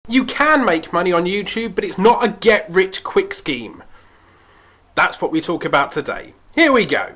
You can make money on YouTube, but it's not a get-rich-quick scheme. That's what we talk about today. Here we go.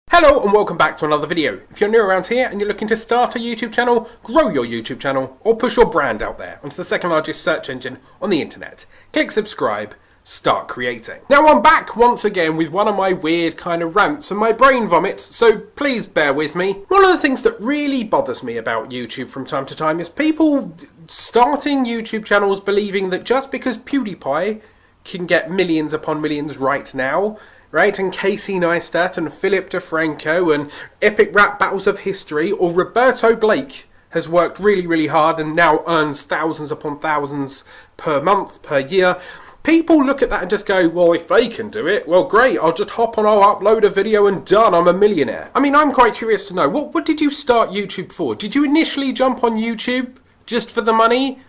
Hello and welcome back to another video. If you're new around here and you're looking to start a YouTube channel, grow your YouTube channel, or push your brand out there onto the second largest search engine on the internet, click subscribe, start creating. Now I'm back once again with one of my weird kind of rants and my brain vomits, so please bear with me. One of the things that really bothers me about YouTube from time to time is people starting YouTube channels believing that just because PewDiePie can get millions upon millions right now, right, and Casey Neistat and Philip DeFranco and epic rap battles of history, or Roberto Blake has worked really hard and now earns thousands upon thousands per month, per year. People look at that and just go, well, if they can do it, well, great, I'll just hop on, I'll upload a video and done, I'm a millionaire. I mean, I'm quite curious to know, what did you start YouTube for? Did you initially jump on YouTube just for the money?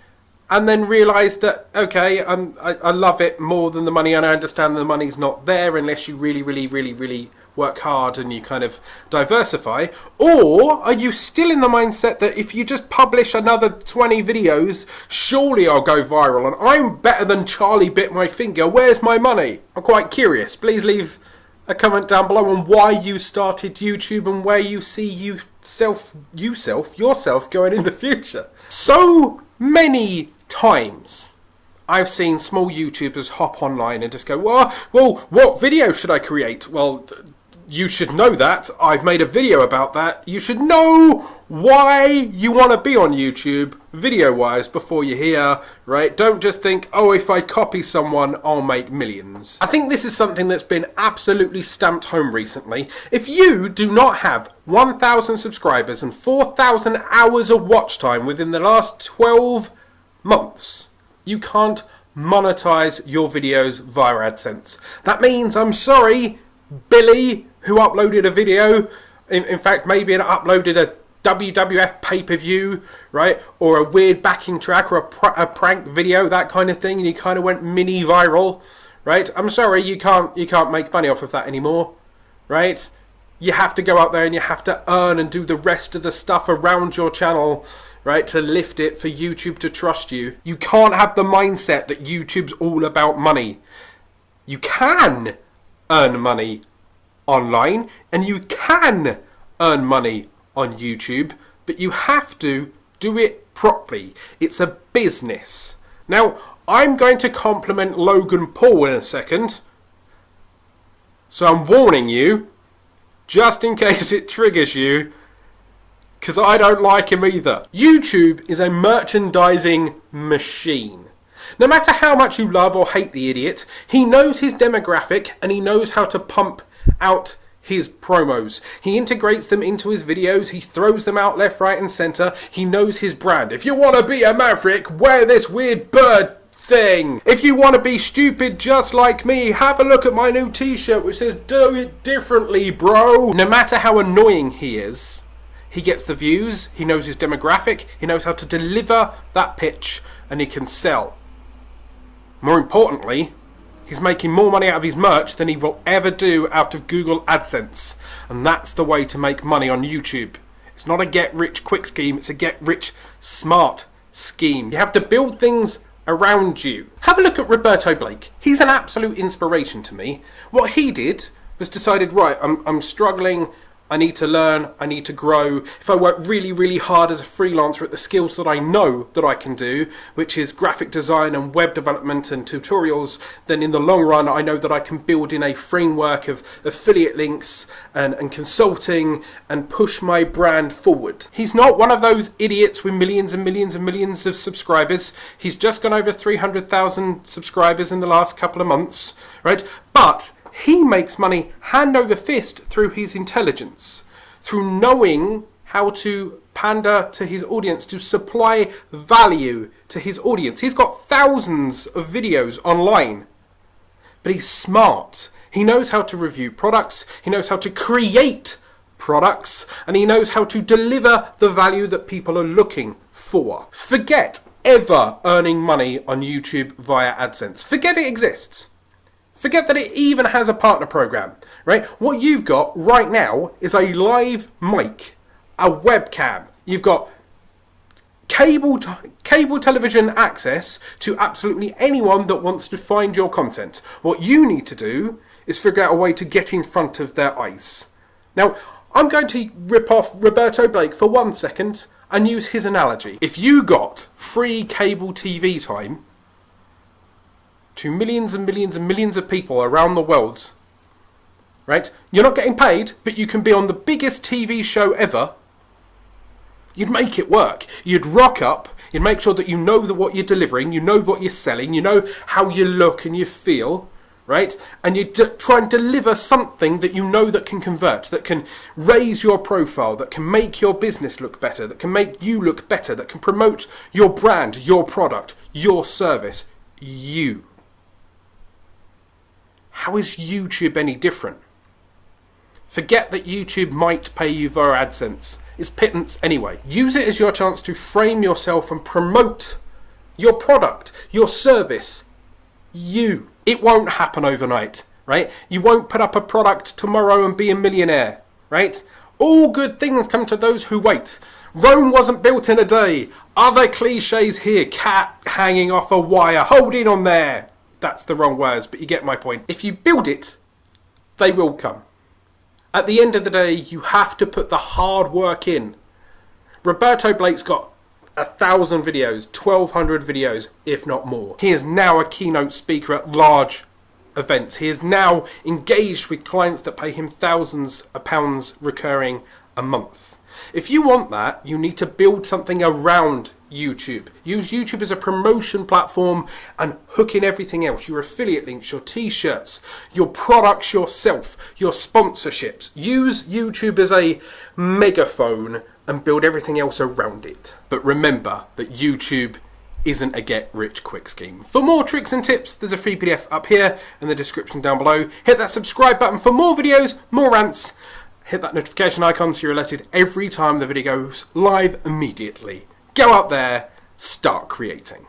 And then realise that, okay, I love it more than the money, and I understand the money's not there unless you really work hard and you kind of diversify? Or are you still in the mindset that if you just publish another 20 videos, surely I'll go viral and I'm better than Charlie bit my finger, where's my money? I'm quite curious. Please leave a comment down below on why you started YouTube and where you see yourself going in the future. So many times I've seen small YouTubers hop online and just go, well, what video should I create? Well, you should know that. I've made a video about that. You should know why you want to be on YouTube video-wise before you're here, right? Don't just think, oh, if I copy someone, I'll make millions. I think this is something that's been absolutely stamped home recently. If you do not have 1,000 subscribers and 4,000 hours of watch time within the last 12 months, you can't monetize your videos via AdSense. That means, I'm sorry, Billy, who uploaded a video, in fact maybe it uploaded a WWF pay-per-view, right, or a weird backing track, or a prank video, that kind of thing, and you kind of went mini viral, right? I'm sorry, you can't make money off of that anymore, right? You have to go out there and you have to earn and do the rest of the stuff around your channel, right, to lift it for YouTube to trust you. You can't have the mindset that YouTube's all about money. You can earn money online and you can earn money on YouTube, but you have to do it properly. It's a business. Now, I'm going to compliment Logan Paul in a second, so I'm warning you, just in case it triggers you, because I don't like him either. YouTube is a merchandising machine. No matter how much you love or hate the idiot, he knows his demographic and he knows how to pump out his promos. He integrates them into his videos, he throws them out left, right and centre. He knows his brand. If you want to be a maverick, wear this weird bird thing. If you want to be stupid just like me, have a look at my new t-shirt which says do it differently, bro. No matter how annoying he is, he gets the views, he knows his demographic, he knows how to deliver that pitch, and he can sell. More importantly, he's making more money out of his merch than he will ever do out of Google AdSense. And that's the way to make money on YouTube. It's not a get-rich-quick scheme, it's a get-rich-smart scheme. You have to build things around you. Have a look at Roberto Blake. He's an absolute inspiration to me. What he did was decided, right, I'm struggling, I need to learn, I need to grow. If I work really hard as a freelancer at the skills that I know that I can do, which is graphic design and web development and tutorials, then in the long run I know that I can build in a framework of affiliate links and consulting and push my brand forward. He's not one of those idiots with millions and millions and millions of subscribers. He's just gone over 300,000 subscribers in the last couple of months, right? But he makes money hand over fist through his intelligence, through knowing how to pander to his audience, to supply value to his audience. He's got thousands of videos online, but he's smart. He knows how to review products, he knows how to create products, and he knows how to deliver the value that people are looking for. Forget ever earning money on YouTube via AdSense. Forget it exists. Forget that it even has a partner program, right? What you've got right now is a live mic, a webcam. You've got cable television access to absolutely anyone that wants to find your content. What you need to do is figure out a way to get in front of their eyes. Now, I'm going to rip off Roberto Blake for 1 second and use his analogy. If you got free cable TV time to millions and millions and millions of people around the world, right? You're not getting paid, but you can be on the biggest TV show ever. You'd make it work. You'd rock up. You'd make sure that you know what you're delivering, you know what you're selling, you know how you look and you feel, right? And you try and deliver something that you know that can convert, that can raise your profile, that can make your business look better, that can make you look better, that can promote your brand, your product, your service, you. How is YouTube any different? Forget that YouTube might pay you via AdSense. It's pittance anyway. Use it as your chance to frame yourself and promote your product, your service, you. It won't happen overnight, right? You won't put up a product tomorrow and be a millionaire, right? All good things come to those who wait. Rome wasn't built in a day. Other cliches here. Cat hanging off a wire. Hold in on there. That's the wrong words, but you get my point. If you build it, they will come. At the end of the day, you have to put the hard work in. Roberto Blake's got 1,000 videos, 1,200 videos, if not more. He is now a keynote speaker at large events. He is now engaged with clients that pay him thousands of pounds recurring a month. If you want that, you need to build something around YouTube. Use YouTube as a promotion platform and hook in everything else. Your affiliate links, your t-shirts, your products yourself, your sponsorships. Use YouTube as a megaphone and build everything else around it. But remember that YouTube isn't a get-rich-quick scheme. For more tricks and tips, there's a free PDF up here in the description down below. Hit that subscribe button for more videos, more rants. Hit that notification icon so you're alerted every time the video goes live immediately. Go out there, start creating.